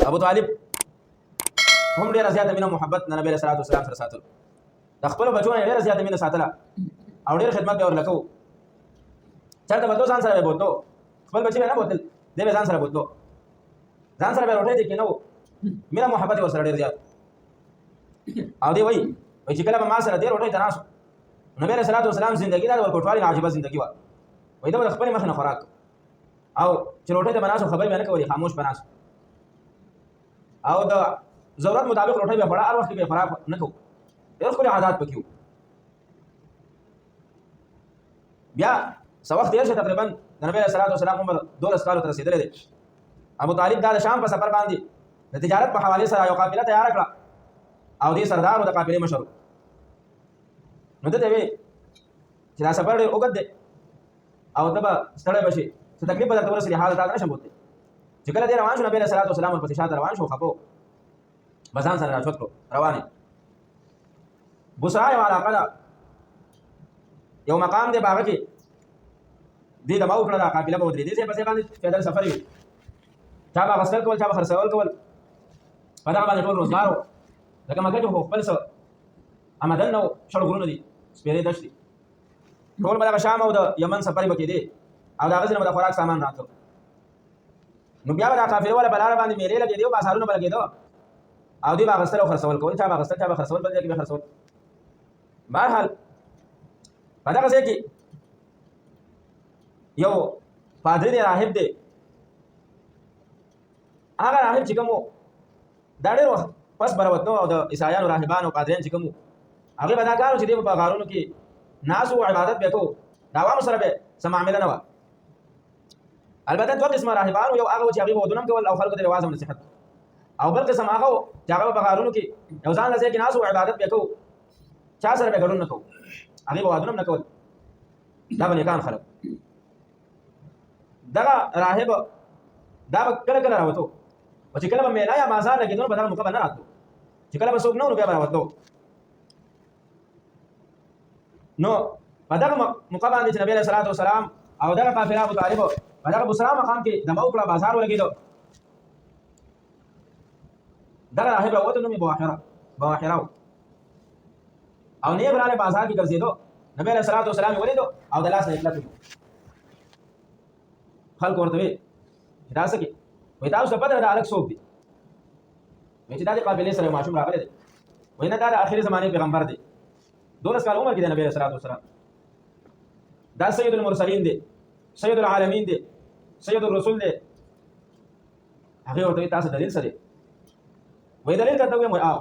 ابو طالب هم ډیر زیاته مینه محبت نبی صلی الله علیه وسلم سره ساتل د خپل بچو ډیر زیاته مینه ساتله او ډیر خدمت به ورلکو چرته به ځان سره به بوتلو خپل بچي نه بوتل دی به ځان سره بوتلو ځان سره به روټي دي کینو مینه محبت ورسره ډیر زیات او دی وای چې کله به ما سره دی روټي تناسو نبی صلی الله علیه وسلم زندگی دا ورکوټوالي عجیبه زندگی و وای دا خپل مخ نه خوراک او چې روټي ته بناسو خبر مې نه کوي خاموش بناسو او د ضرورت مطابق روټي به بڑا هر وخت به خراب نه کو ډېر خپل عادت پکيو بیا څو وخت یې تقریبا د نبی صلی الله علیه وسلم عمر 12 کال تر رسیدلې دی ابو طالب د شام په سفر باندې د تجارت په حواله سره یو قافله تیار کړه او دې سردار د قافلې مشر نو ته وی چې دا سفر ډېر اوږد دی او ته به ستړی بشي څه تکلیف به درته ورسېږي حال تا نه شم بوتلی چې کله دې روان شو نبی صلی الله علیه وسلم ورپسې شاته روان شو خپو بزان سره راچوت کړو روانې بصرا یو علاقه ده یو مقام دی باغ کې دې دما وکړه دا قافله به ودرېدې دې پسې باندې پیدل سفر وي چا به غسل کول چا به خرڅول کول په دغه باندې ټول روزګار و لکه مکه کې خو خپل څه آمدن نو شړ غرونه دي سپېرې دشتې ټول به دغه شام او د یمن سفر به کېدې او د هغه ځای نه به د خوراک سامان راتلو نو بیا به دا قافله والا په لاره باندې میرې لګېدې او بازارونه به لګېده او دوی به اخیستل او خرڅول کول چا به اخیستل چا به خرڅول بل ځای کې به خرڅول بهرحال په دغه ځای کې یو پادري دی راهب دی هغه راهب چې کوم دا ډېر وخت پس بروتنو او د عیسایانو راهبانو پادریان چې کوم هغه به دا کار چې دی په غارونو کې ناس او عبادت به کوو د عوامو سره به څه معامله نه وه البته دوه قسمه راهبان یو هغه چې هغوی به ودونه هم کول او خلکو ته رواز هم نصیحت او بل قسم هغه چې هغه په غارونو کې یو ځان له ځای کې ناس او عبادت به کوو چا سره به ګډون نه کوو هغوی به ودونه هم نه کول دا به نیکان خلک دغه راهب دا به کله کله راوتو او چې کله به مینا یا بازار لګېدو نو په دغه موقع به نه راتلو چې کله به څوک نه و نو بیا به راوتلو نو په دغه موقع باندې چې نبی علیه الصلاة وسلام او دغه قافله ابو طالب په دغه بصرا مقام کې دمه وکړه بازار ولګېدو دغه راهب راووتو نوم یې بواحره او نیغ راغلی بازار کې ګرځېدو نبی علیه الصلاة وسلام یې ولیدو او د لاس نه یې کلک خلکو ورته وی چې دا څه کې وایي تاسو ته پته ده دا هلک څوک دی وایي چې دا د قافلې سره یو ماشوم راغلی دی وایي نه دا د آخري زمانې پیغمبر دی 12 کال عمر کې دی نبی علیه الصلاة وسلام دا سید المرسلین دی سید العالمین دی سید الرسول دی هغې ورته وایي تاسو دلیل څه دی وایي دلیل درته ویم وایي